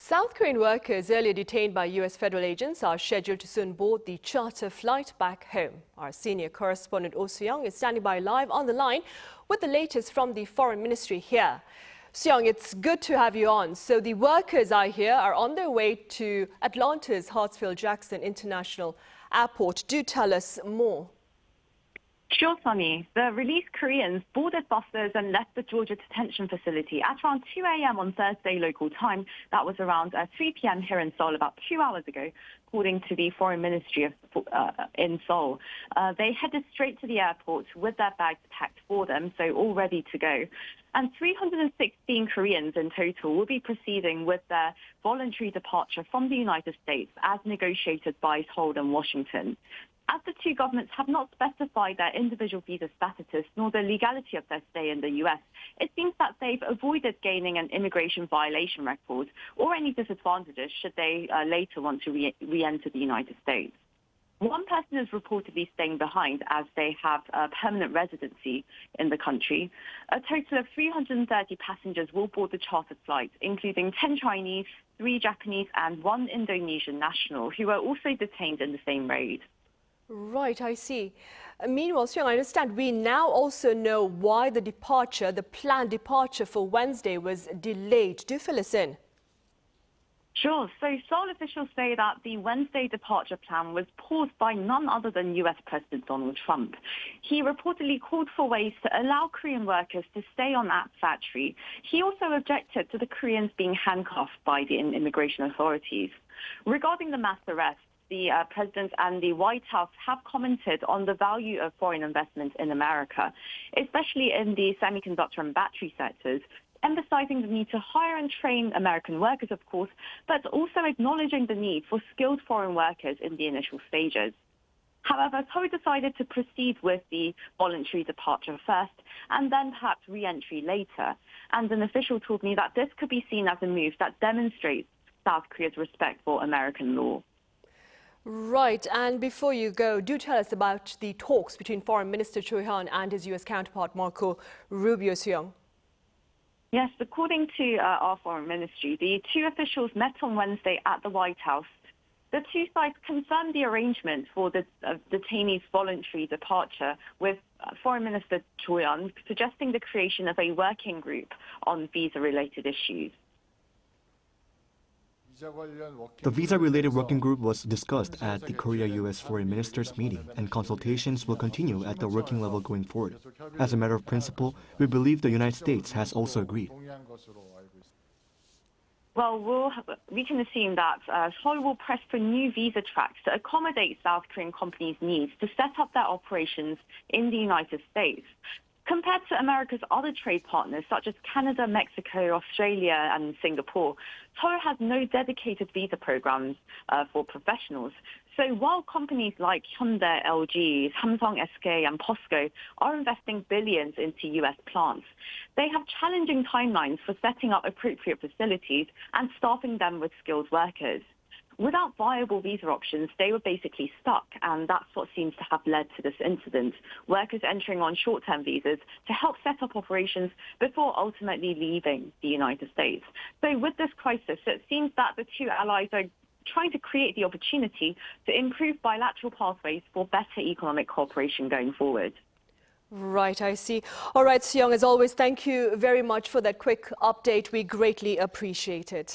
South Korean workers earlier detained by U.S. federal agents are scheduled to soon board the charter flight back home. Our senior correspondent Oh Soo-young is standing by live on the line with the latest from the Foreign Ministry here. Soo-young, it's good to have you on. So the workers I hear are on their way to Atlanta's Hartsfield-Jackson International Airport. Do tell us more. Sure, Sunny. The released Koreans boarded buses and left the Georgia detention facility at around 2 a.m. on Thursday local time. That was around 3 p.m. here in Seoul about 2 hours ago, according to the Foreign Ministry in Seoul. They headed straight to the airport with their bags packed for them, so all ready to go. And 316 Koreans in total will be proceeding with their voluntary departure from the United States as negotiated by Seoul and Washington. As the two governments have not specified their individual visa status nor the legality of their stay in the U.S., it seems that they've avoided gaining an immigration violation record or any disadvantages should they later want to re-enter the United States. One person is reportedly staying behind as they have a permanent residency in the country. A total of 330 passengers will board the chartered flight, including 10 Chinese, 3 Japanese and 1 Indonesian national who are also detained in the same raid. Right, I see. Meanwhile, Soo-young, I understand we now also know why the planned departure for Wednesday was delayed. Do fill us in. Sure. So Seoul officials say that the Wednesday departure plan was paused by none other than U.S. President Donald Trump. He reportedly called for ways to allow Korean workers to stay on that factory. He also objected to the Koreans being handcuffed by the immigration authorities. Regarding the mass arrest, the President and the White House have commented on the value of foreign investment in America, especially in the semiconductor and battery sectors, emphasizing the need to hire and train American workers, of course, but also acknowledging the need for skilled foreign workers in the initial stages. However, Seoul decided to proceed with the voluntary departure first and then perhaps re-entry later. And an official told me that this could be seen as a move that demonstrates South Korea's respect for American law. Right, and before you go, do tell us about the talks between Foreign Minister Cho Hyun and his U.S. counterpart Marco Rubio. Soo-young. Yes, according to our foreign ministry, the two officials met on Wednesday at the White House. The two sides confirmed the arrangement for the detainees' voluntary departure, with Foreign Minister Cho Hyun suggesting the creation of a working group on visa-related issues. The visa-related working group was discussed at the Korea-U.S. Foreign Ministers meeting, and consultations will continue at the working level going forward. As a matter of principle, we believe the United States has also agreed. Well, we can assume that Seoul will press for new visa tracks to accommodate South Korean companies' needs to set up their operations in the United States. Compared to America's other trade partners, such as Canada, Mexico, Australia, and Singapore, Seoul has no dedicated visa programs for professionals. So while companies like Hyundai, LG, Samsung SK, and POSCO are investing billions into U.S. plants, they have challenging timelines for setting up appropriate facilities and staffing them with skilled workers. Without viable visa options, they were basically stuck, and that's what seems to have led to this incident. Workers entering on short-term visas to help set up operations before ultimately leaving the United States. So with this crisis, it seems that the two allies are trying to create the opportunity to improve bilateral pathways for better economic cooperation going forward. Right, I see. All right, Soo-young, as always, thank you very much for that quick update. We greatly appreciate it.